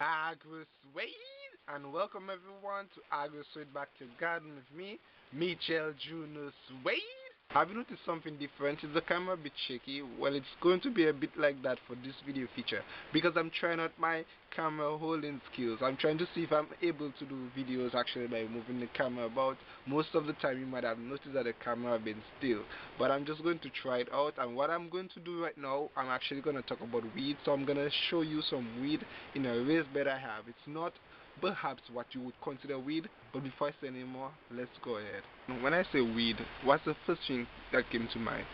Agrosuede, and welcome everyone to Agrosuede Back to Garden with me, Michel Junior Suede. Have you noticed something different? Is the camera a bit shaky? Well, it's going to be a bit like that for this video feature because I'm trying out my camera holding skills. I'm trying to see if I'm able to do videos actually by moving the camera about. Most of the time you might have noticed that the camera has been still, but I'm just going to try it out. And what I'm going to do right now, I'm actually going to talk about weeds. So I'm going to show you some weed in a raised bed I have. It's not perhaps what you would consider weed, but before I say any more, let's go ahead. When I say weed, what's the first thing that came to mind?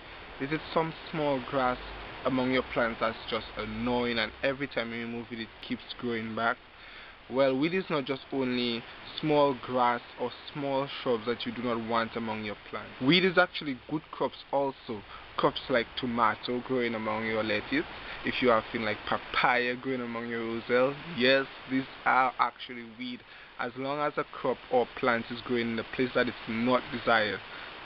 Is it some small grass among your plants that's just annoying and every time you remove it, it keeps growing back? Well, weed is not just only small grass or small shrubs that you do not want among your plants. Weed is actually good crops also. Crops like tomato growing among your lettuce. If you have things like papaya growing among your roselle, yes, these are actually weed. As long as a crop or plant is growing in a place that is not desired,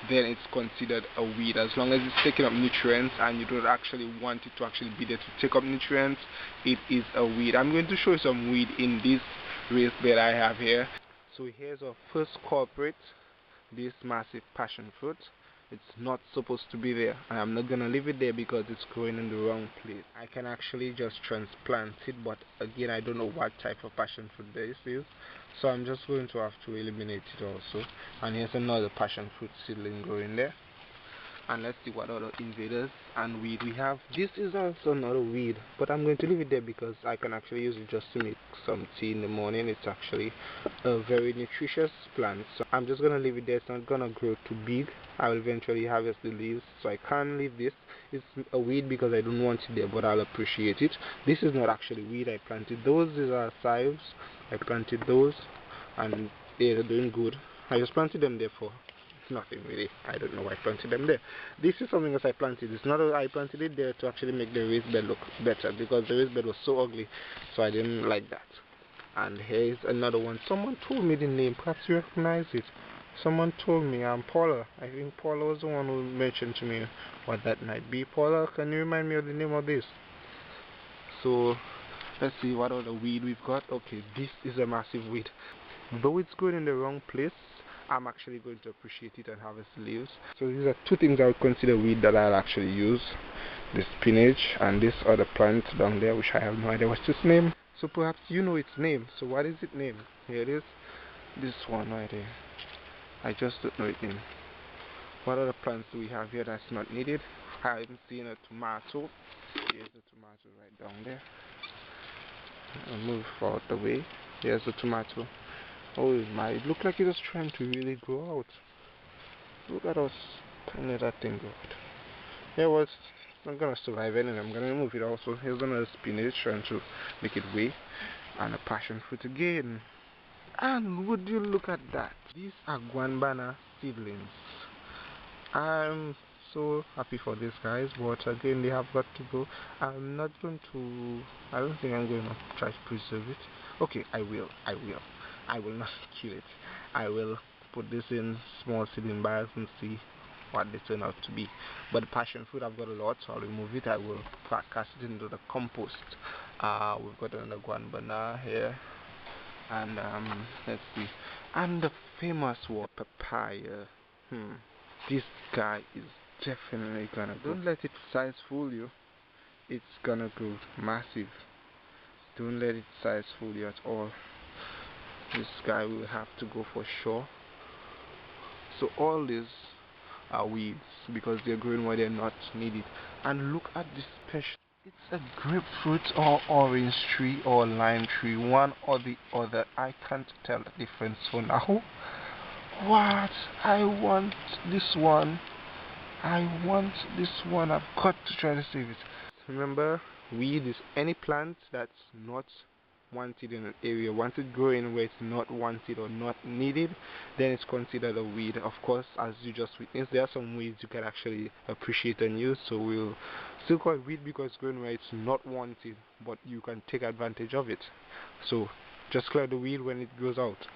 then it's considered a weed. As long as it's taking up nutrients and you don't actually want it to actually be there to take up nutrients, it is a weed. I'm going to show you some weed in this raised bed I have here. So here's our first culprit, this massive passion fruit. It's not supposed to be there, and I'm not gonna leave it there because it's growing in the wrong place. I can actually just transplant it, but again I don't know what type of passion fruit this is, so I'm just going to have to eliminate it also. And here's another passion fruit seedling growing there. And let's see what other invaders and weed we have. This is also another weed, but I'm going to leave it there because I can actually use it just to make some tea in the morning. It's actually a very nutritious plant, so I'm just gonna leave it there. It's not gonna grow too big. I will eventually harvest the leaves, so I can't leave this. It's a weed because I don't want it there, but I'll appreciate it. This is not actually weed. I planted those. These are shrubs. I planted those and they're doing good. I just planted them there for nothing really. I don't know why I planted them there. This is something else I planted. It's not I planted it there to actually make the raised bed look better because the raised bed was so ugly, so I didn't like that. And here is another one. Someone told me the name. Perhaps you recognize it. Someone told me. Paula. I think Paula was the one who mentioned to me what that might be. Paula, can you remind me of the name of this? So let's see what other weed we've got. Okay, this is a massive weed. Though it's growing in the wrong place, I'm actually going to appreciate it and harvest the leaves. So these are two things I would consider weed that I'll actually use. The spinach and this other plant down there, which I have no idea what's its name. So perhaps you know its name. So what is its name? Here it is. This one right here. I just don't know its name. What other plants do we have here that's not needed? I haven't seen a tomato. Here's the tomato right down there. I'll move out the way. Here's the tomato. Oh my, it looked like it was trying to really grow out. Look at us tiny that thing go out. Yeah, well, it's not gonna survive anyway. I'm gonna remove it also. Here's another spinach trying to make it way. And a passion fruit again. And would you look at that? These are guanabana seedlings. I'm so happy for these guys, but again they have got to go. I'm not going to, I don't think I'm going to try to preserve it. Okay, I will not kill it. I will put this in small seedling bags and see what they turn out to be. But the passion fruit, I've got a lot, so I'll remove it. I will cast it into the compost. We've got another guanabana here, and let's see, and the famous one, papaya. This guy is definitely gonna grow. Don't let its size fool you. It's gonna grow massive. Don't let its size fool you at all. This guy will have to go for sure. So all these are weeds because they're growing where they're not needed. And look at this special. It's a grapefruit or orange tree or lime tree, one or the other. I can't tell the difference for now. What? I want this one. I want this one. I've got to try to save it. Remember, weed is any plant that's not wanted in an area. Once it growing where it's not wanted or not needed, then it's considered a weed. Of course, as you just witnessed, there are some weeds you can actually appreciate and use. So we'll still call it weed because it's growing where it's not wanted, but you can take advantage of it. So just clear the weed when it grows out.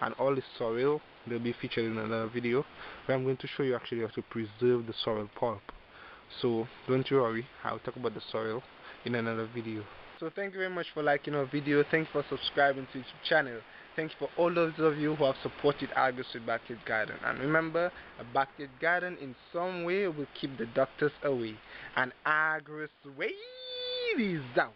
And all the soil will be featured in another video where I'm going to show you actually how to preserve the soil pulp. So don't you worry, I'll talk about the soil in another video. So thank you very much for liking our video. Thanks for subscribing to YouTube channel. Thanks for all those of you who have supported Agrosuede Backyard Garden. And remember, a backyard garden in some way will keep the doctors away. And Agrosuede is out.